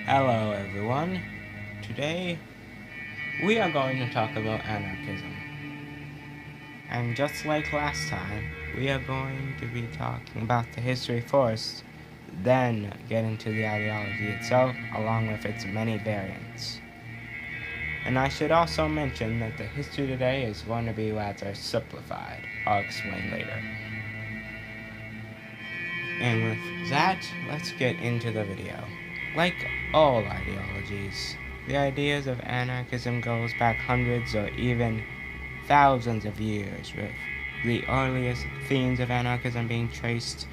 Hello everyone. Today we are going to talk about anarchism. And just like last time, we are going to be talking about the history first, then get into the ideology itself along with its many variants. And I should also mention that the history today is going to be rather simplified. I'll explain later. And with that, let's get into the video. Like all ideologies, the ideas of anarchism goes back hundreds or even thousands of years, with the earliest themes of anarchism being traced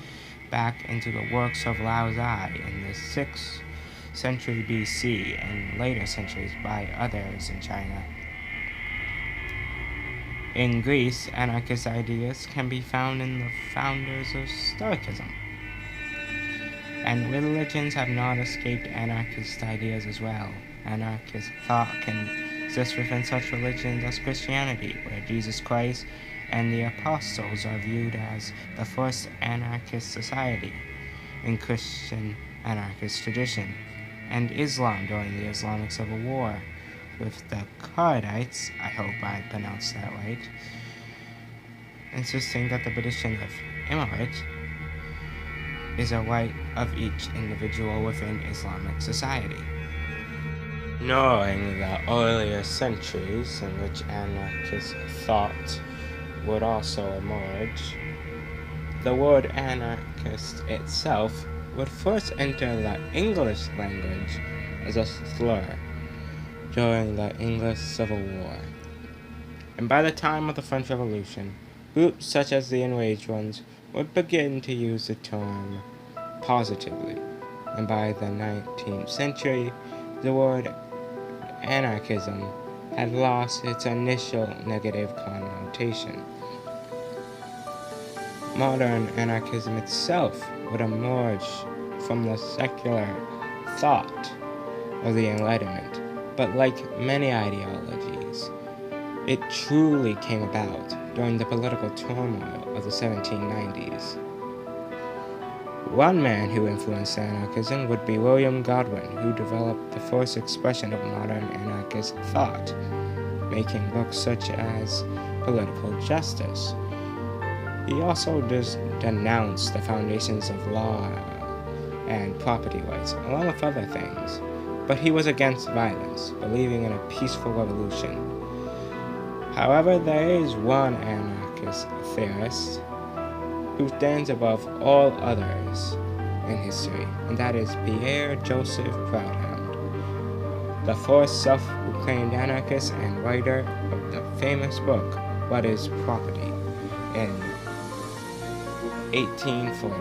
back into the works of Lao Tzu in the 6th century BC and later centuries by others in China. In Greece, anarchist ideas can be found in the founders of Stoicism. And religions have not escaped anarchist ideas as well. Anarchist thought can exist within such religions as Christianity, where Jesus Christ and the apostles are viewed as the first anarchist society in Christian anarchist tradition, and Islam during the Islamic Civil War, with the Kurdites, I hope I pronounced that right, insisting that the position of immigrant is a right of each individual within Islamic society. Knowing the earlier centuries in which anarchist thought would also emerge, the word anarchist itself would first enter the English language as a slur during the English Civil War. And by the time of the French Revolution, groups such as the Enraged Ones would begin to use the term positively, and by the 19th century, the word anarchism had lost its initial negative connotation. Modern anarchism itself would emerge from the secular thought of the Enlightenment, but like many ideologies, it truly came about during the political turmoil of the 1790s. One man who influenced anarchism would be William Godwin, who developed the first expression of modern anarchist thought, making books such as Political Justice. He also denounced the foundations of law and property rights, along with other things, but he was against violence, believing in a peaceful revolution. However, there is one anarchist theorist who stands above all others in history, and that is Pierre Joseph Proudhon, the first self-proclaimed anarchist and writer of the famous book, What is Property, in 1840.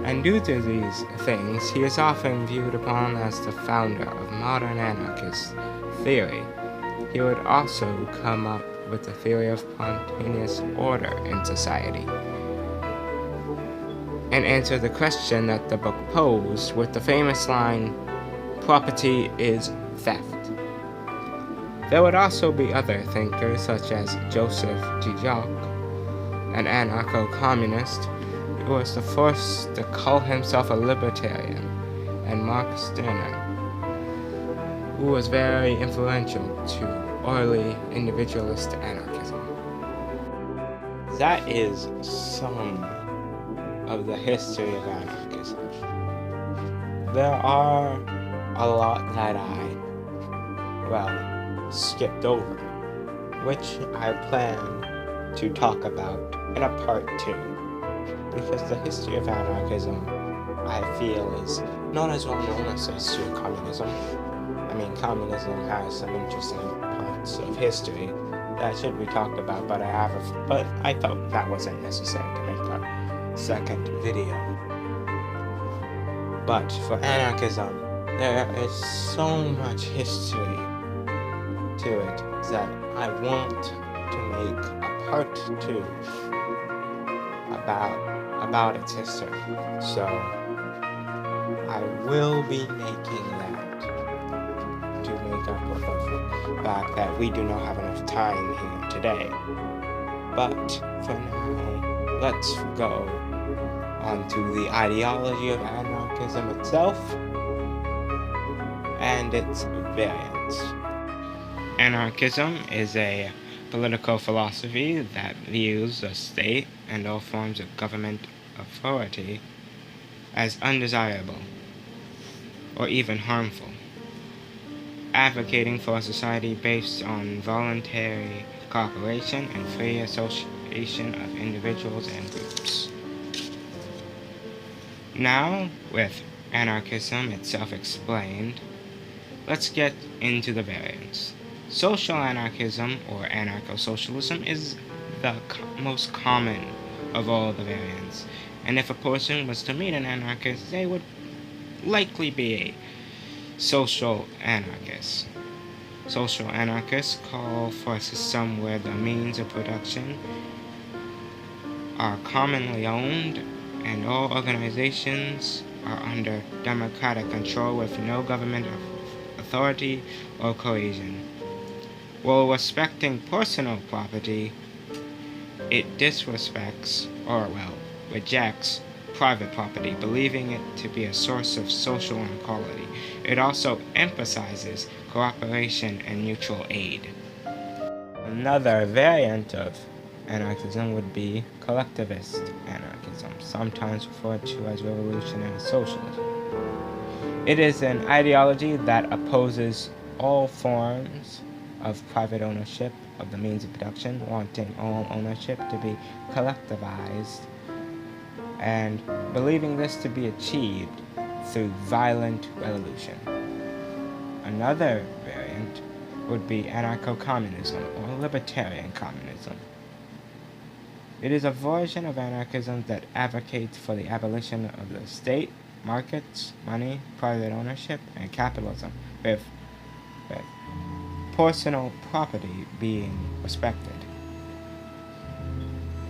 And due to these things, he is often viewed upon as the founder of modern anarchist theory. He would also come up with the theory of spontaneous order in society, and answer the question that the book posed with the famous line, "Property is theft." There would also be other thinkers such as Joseph de Jacques, an anarcho-communist who was the first to call himself a libertarian, and Mark Stirner, who was very influential to early individualist anarchism. That is some of the history of anarchism. There are a lot that I, skipped over, which I plan to talk about in a part 2, because the history of anarchism, I feel, is not as well known as the history of communism. I mean, communism has some interesting parts of history that should be talked about, but I felt that wasn't necessary to make a second video. But for anarchism, there is so much history to it that I want to make a part 2 about its history. So I will be making that to make up for the fact that we do not have enough time here today. But for now, let's go on to the ideology of anarchism itself and its variants. Anarchism is a political philosophy that views the state and all forms of government authority as undesirable or even harmful, advocating for a society based on voluntary cooperation and free association of individuals and groups. Now, with anarchism itself explained, let's get into the variants. Social anarchism, or anarcho-socialism, is the most common of all the variants, and if a person was to meet an anarchist, they would likely be a social anarchist. Social anarchists call for a system where the means of production are commonly owned and all organizations are under democratic control with no government authority or coercion. While respecting personal property, it disrespects rejects private property, believing it to be a source of social inequality. It also emphasizes cooperation and mutual aid. Another variant of anarchism would be collectivist anarchism, sometimes referred to as revolutionary socialism. It is an ideology that opposes all forms of private ownership of the means of production, wanting all ownership to be collectivized and believing this to be achieved through violent revolution. Another variant would be anarcho-communism or libertarian communism. It is a version of anarchism that advocates for the abolition of the state, markets, money, private ownership, and capitalism, with personal property being respected.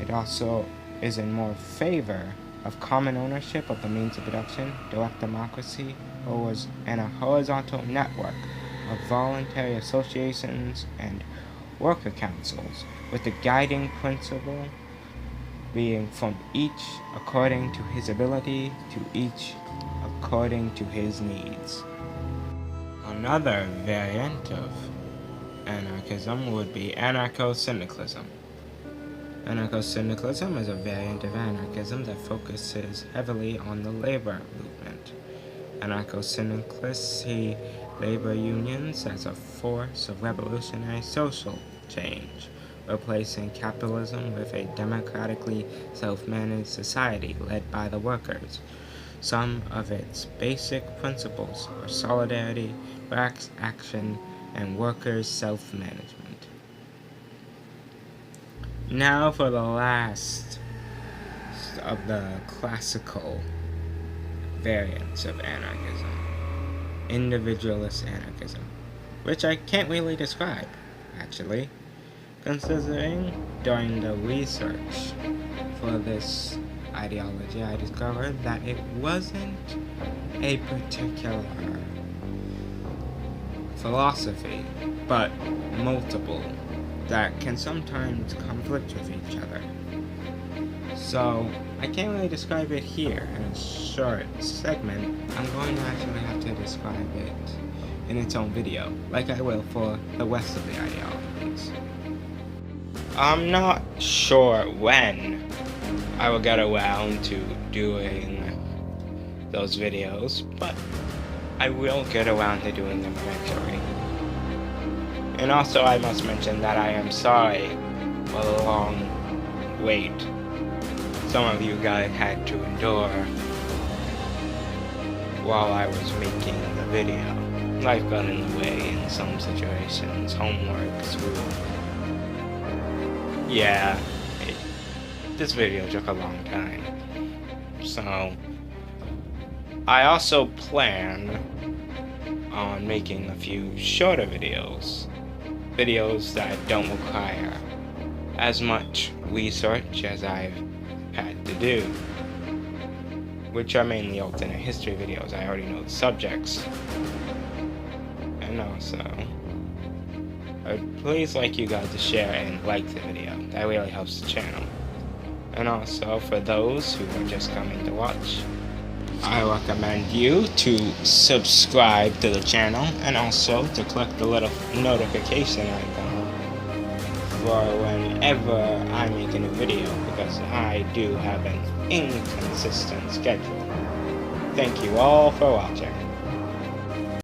It also is in more favor of common ownership of the means of production, direct democracy, or was in a horizontal network of voluntary associations and worker councils, with the guiding principle being from each according to his ability, to each according to his needs. Another variant of anarchism would be anarcho-syndicalism. Anarcho-syndicalism is a variant of anarchism that focuses heavily on the labor movement. Anarcho-syndicalists see labor unions as a force of revolutionary social change, replacing capitalism with a democratically self-managed society led by the workers. Some of its basic principles are solidarity, class action, and workers' self-management. Now for the last of the classical variants of anarchism, individualist anarchism, which I can't really describe, actually, considering during the research for this ideology I discovered that it wasn't a particular philosophy, but multiple that can sometimes conflict with each other. So I can't really describe it here in a short segment. I'm going to actually have to describe it in its own video, like I will for the rest of the ideologies. I'm not sure when I will get around to doing those videos, but I will get around to doing them eventually. And also I must mention that I am sorry for the long wait some of you guys had to endure while I was making the video. Life got in the way in some situations, homework, school. Yeah, this video took a long time. So, I also plan on making a few shorter videos that don't require as much research as I've had to do, which are mainly alternate history videos. I already know the subjects. And also, I'd please like you guys to share and like the video. That really helps the channel. And also, for those who are just coming to watch, I recommend you to subscribe to the channel and also to click the little notification icon for whenever I make a new video, because I do have an inconsistent schedule. Thank you all for watching.